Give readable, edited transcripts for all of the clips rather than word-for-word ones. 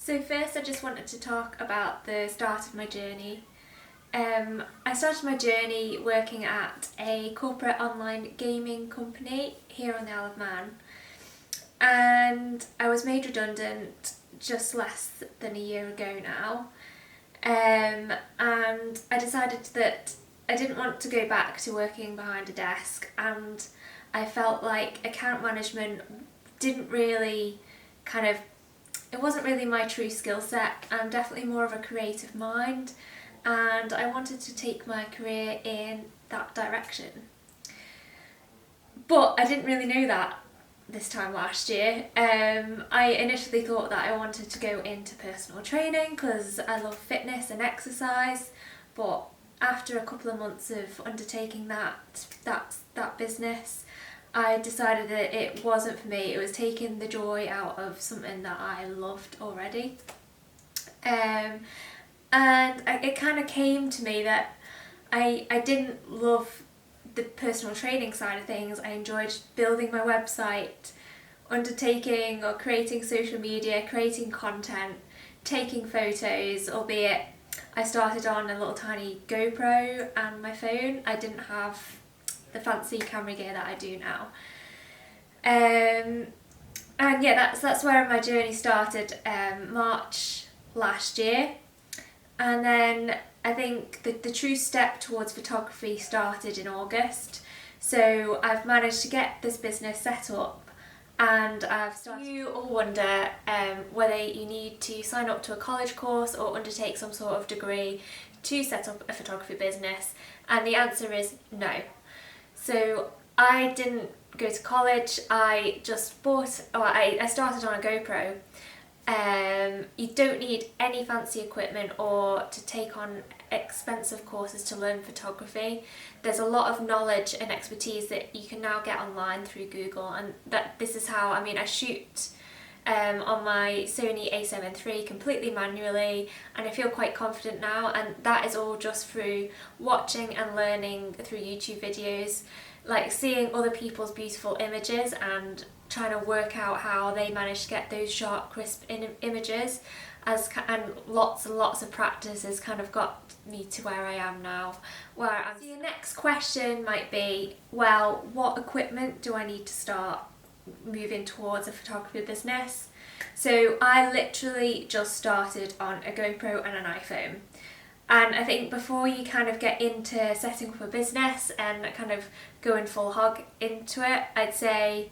So first I just wanted to talk about the start of my journey. I started my journey working at a corporate online gaming company here on the Isle of Man, and I was made redundant just less than a year ago now. And I decided that I didn't want to go back to working behind a desk, and I felt like account management didn't really it wasn't really my true skill set. I'm definitely more of a creative mind, and I wanted to take my career in that direction. But I didn't really know that this time last year. I initially thought that I wanted to go into personal training because I love fitness and exercise, but after a couple of months of undertaking that business, I decided that it wasn't for me. It was taking the joy out of something that I loved already. It kind of came to me that I didn't love the personal training side of things. I enjoyed building my website, undertaking or creating social media, creating content, taking photos, albeit I started on a little tiny GoPro and my phone. I didn't have the fancy camera gear that I do now. And yeah, that's where my journey started, March last year. And then I think the true step towards photography started in August. So I've managed to get this business set up, and I've started. You all wonder whether you need to sign up to a college course or undertake some sort of degree to set up a photography business, and the answer is no. So I didn't go to college. I just I started on a GoPro. You don't need any fancy equipment or to take on expensive courses to learn photography. There's a lot of knowledge and expertise that you can now get online through Google, and this is how I shoot on my Sony a7 III completely manually, and I feel quite confident now, and that is all just through watching and learning through YouTube videos, like seeing other people's beautiful images and trying to work out how they manage to get those sharp, crisp images, and lots of practice has kind of got me to where I am now. So your next question might be, well, what equipment do I need to start moving towards a photography business? So I literally just started on a GoPro and an iPhone. And I think before you kind of get into setting up a business and kind of going full hog into it, I'd say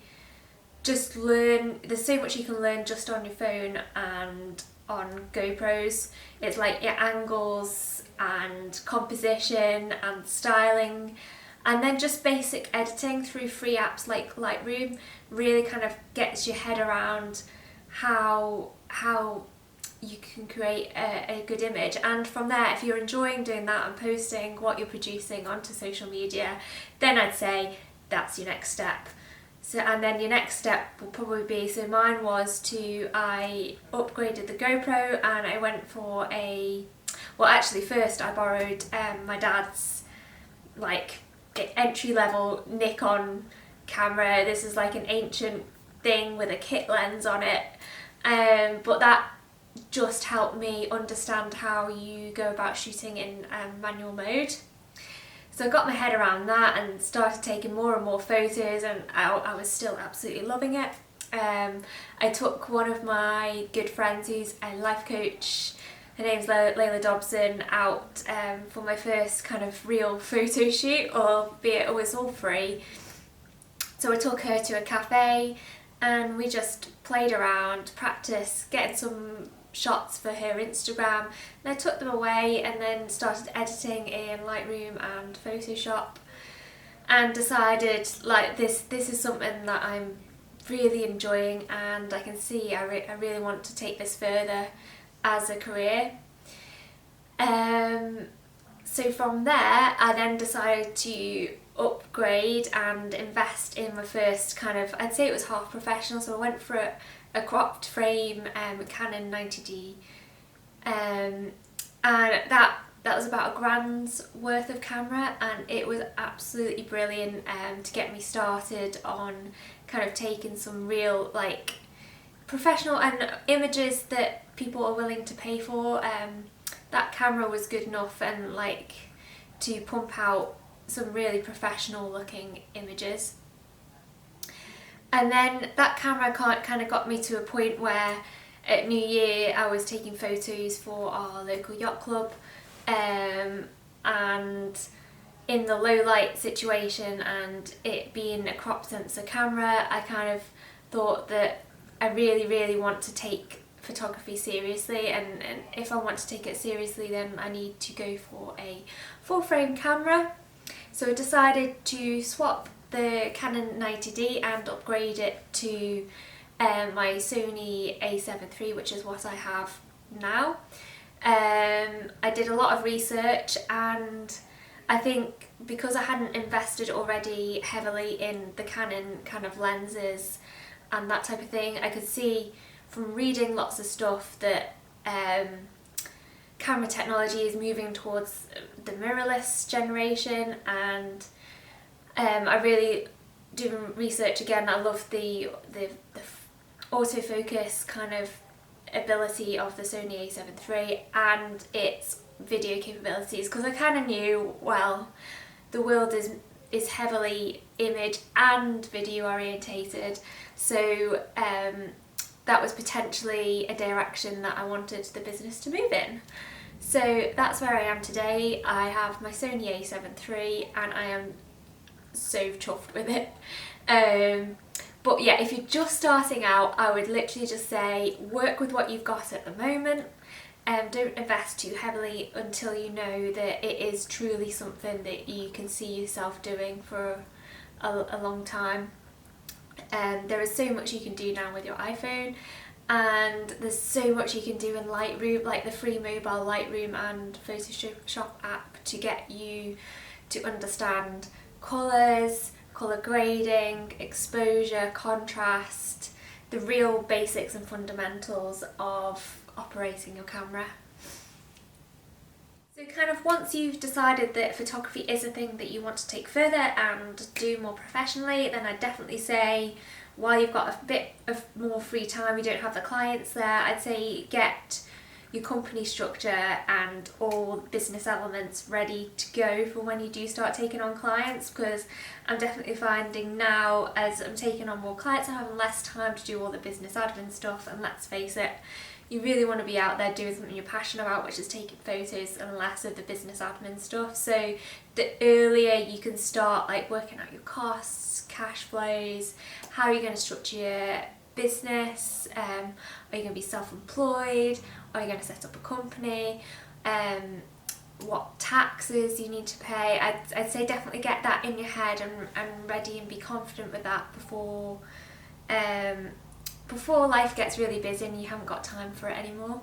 just learn. There's so much you can learn just on your phone and on GoPros. It's like your angles and composition and styling, and then just basic editing through free apps like Lightroom really kind of gets your head around how you can create a good image. And from there, if you're enjoying doing that and posting what you're producing onto social media, then I'd say that's your next step. So, and then your next step will probably be, so mine was I upgraded the GoPro and I went for first I borrowed my dad's entry level Nikon camera. This is like an ancient thing with a kit lens on it, but that just helped me understand how you go about shooting in manual mode. So I got my head around that and started taking more and more photos, and I was still absolutely loving it. I took one of my good friends who's a life coach, her name's Layla Dobson, out for my first kind of real photo shoot, albeit it was all free. So I took her to a cafe and we just played around, practiced getting some shots for her Instagram, and I took them away and then started editing in Lightroom and Photoshop, and decided this is something that I'm really enjoying, and I can see I really want to take this further as a career. So from there I then decided to upgrade and invest in my first kind of, I'd say it was half professional, so I went for a cropped frame Canon 90D, and that was about £1,000's worth of camera, and it was absolutely brilliant to get me started on kind of taking some real professional and images that people are willing to pay for. That camera was good enough and like to pump out some really professional looking images. And then that camera kind of got me to a point where at New Year I was taking photos for our local yacht club, and in the low light situation and it being a crop sensor camera, I kind of thought that I really want to take photography seriously, and if I want to take it seriously then I need to go for a full frame camera. So I decided to swap the Canon 90D and upgrade it to my Sony a7 III, which is what I have now. I did a lot of research, and I think because I hadn't invested already heavily in the Canon kind of lenses and that type of thing, I could see from reading lots of stuff that camera technology is moving towards the mirrorless generation, and I really, doing research again, I love the autofocus kind of ability of the Sony a7 III and its video capabilities, because I kind of knew, well, the world is heavily image and video orientated, so that was potentially a direction that I wanted the business to move in. So that's where I am today. I have my Sony a7 III and I am so chuffed with it. But yeah, if you're just starting out, I would literally just say work with what you've got at the moment. Don't invest too heavily until you know that it is truly something that you can see yourself doing for a long time. There is so much you can do now with your iPhone, and there's so much you can do in Lightroom, like the free mobile Lightroom and Photoshop app, to get you to understand colours, colour grading, exposure, contrast, the real basics and fundamentals of operating your camera. So kind of once you've decided that photography is a thing that you want to take further and do more professionally, then I'd definitely say, while you've got a bit of more free time, you don't have the clients there, I'd say get your company structure and all business elements ready to go for when you do start taking on clients, because I'm definitely finding now, as I'm taking on more clients, I'm having less time to do all the business admin stuff, and let's face it, you really want to be out there doing something you're passionate about, which is taking photos, and less of the business admin stuff. So the earlier you can start like working out your costs, cash flows, how are you going to structure your business, are you going to be self-employed, are you going to set up a company, what taxes you need to pay, I'd say definitely get that in your head and ready and be confident with that before life gets really busy and you haven't got time for it anymore.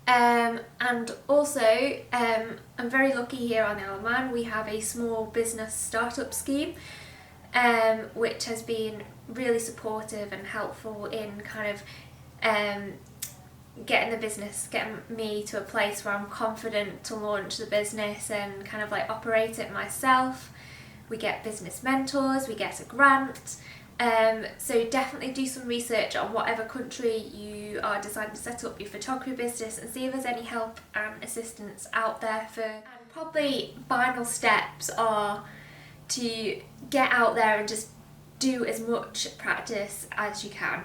And also, I'm very lucky here on the Isle of Man. We have a small business startup scheme, which has been really supportive and helpful in kind of getting me to a place where I'm confident to launch the business and kind of like operate it myself. We get business mentors, we get a grant. So definitely do some research on whatever country you are deciding to set up your photography business and see if there's any help and assistance out there for. And probably final steps are to get out there and just do as much practice as you can.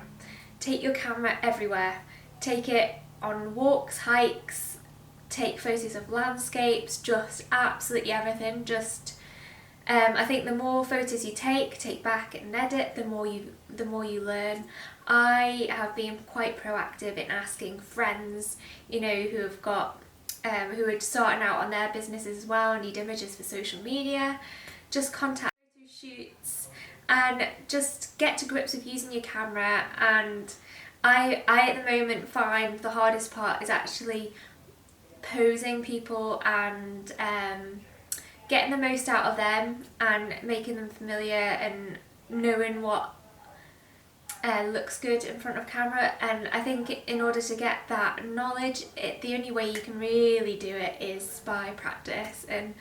Take your camera everywhere. Take it on walks, hikes, take photos of landscapes, just absolutely everything. I think the more photos you take back and edit, the more you learn. I have been quite proactive in asking friends, who have got who are starting out on their businesses as well, need images for social media. Just contact photo shoots and just get to grips with using your camera. And I at the moment find the hardest part is actually posing people and getting the most out of them and making them familiar and knowing what looks good in front of camera. And I think in order to get that knowledge, the only way you can really do it is by practice. And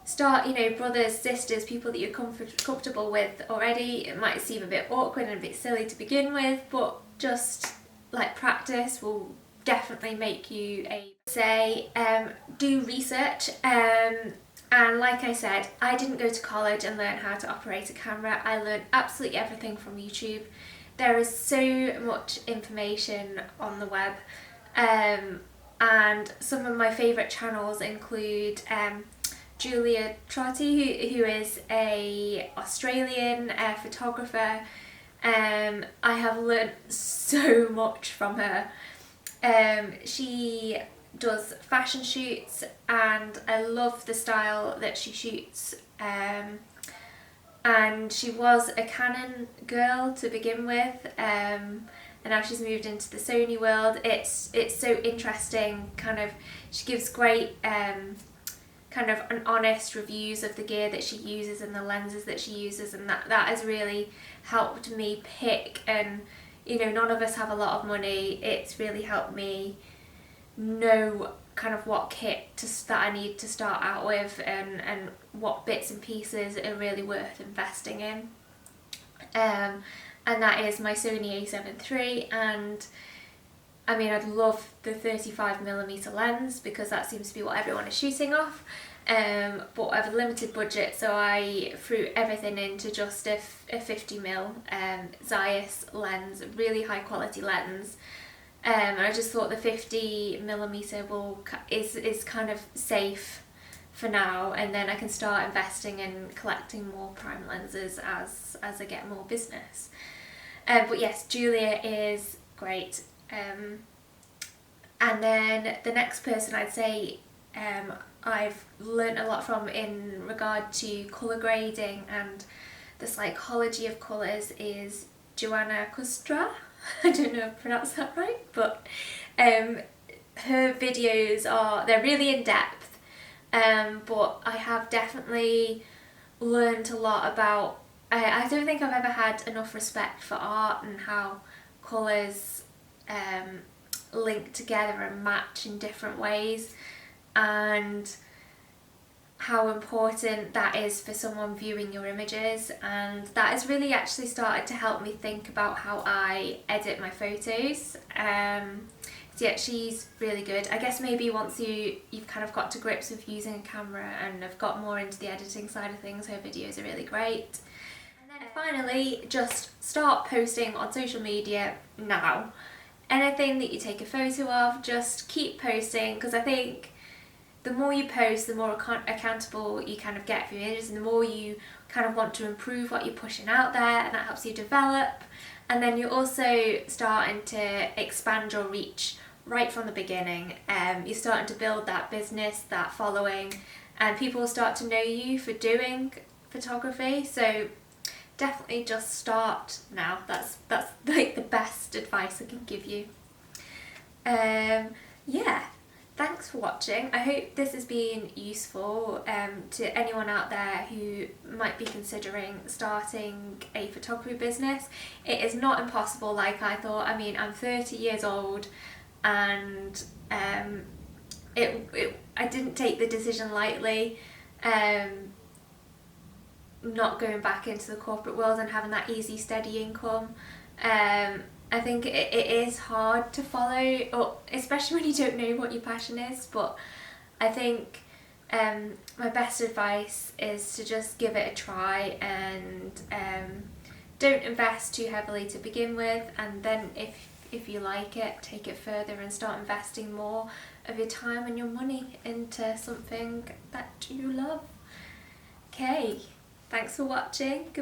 start, you know, brothers, sisters, people that you're comfortable with already. It might seem a bit awkward and a bit silly to begin with, but just like practice will definitely make you do research. And like I said, I didn't go to college and learn how to operate a camera. I learned absolutely everything from YouTube. There is so much information on the web, and some of my favourite channels include Julia Trotti, who is a Australian photographer. I have learnt so much from her. She does fashion shoots and I love the style that she shoots. And she was a Canon girl to begin with, and now she's moved into the Sony world. It's so interesting. Kind of, she gives great kind of an honest reviews of the gear that she uses and the lenses that she uses, and that has really helped me pick. And you know, none of us have a lot of money. It's really helped me know kind of what kit that I need to start out with, and what bits and pieces are really worth investing in. And that is my Sony a7 III, and I mean, I'd love the 35mm lens because that seems to be what everyone is shooting off. But I have a limited budget, so I threw everything into just a 50mm Zeiss lens, really high quality lens. And I just thought the 50mm is kind of safe for now, and then I can start investing in collecting more prime lenses as I get more business. But yes, Julia is great. And then the next person I'd say I've learnt a lot from in regard to colour grading and the psychology of colours is Joanna Kustra. I don't know if I pronounced that right, but her videos they're really in depth, but I have definitely learned a lot about, I don't think I've ever had enough respect for art and how colours link together and match in different ways, and how important that is for someone viewing your images. And that has really actually started to help me think about how I edit my photos. So yeah, she's really good. I guess maybe once you've kind of got to grips with using a camera and have got more into the editing side of things, her videos are really great. And then finally, just start posting on social media now. Anything that you take a photo of, just keep posting, because I think the more you post, the more accountable you kind of get for your images, and the more you kind of want to improve what you're pushing out there, and that helps you develop. And then you're also starting to expand your reach right from the beginning. You're starting to build that business, that following, and people will start to know you for doing photography. So definitely just start now. That's like the best advice I can give you. Yeah. Thanks for watching. I hope this has been useful to anyone out there who might be considering starting a photography business. It is not impossible like I thought. I mean, I'm 30 years old, and I didn't take the decision lightly. Not going back into the corporate world and having that easy, steady income. I think it is hard to follow, or especially when you don't know what your passion is, but I think my best advice is to just give it a try, and don't invest too heavily to begin with, and then if you like it, take it further and start investing more of your time and your money into something that you love. Okay, thanks for watching.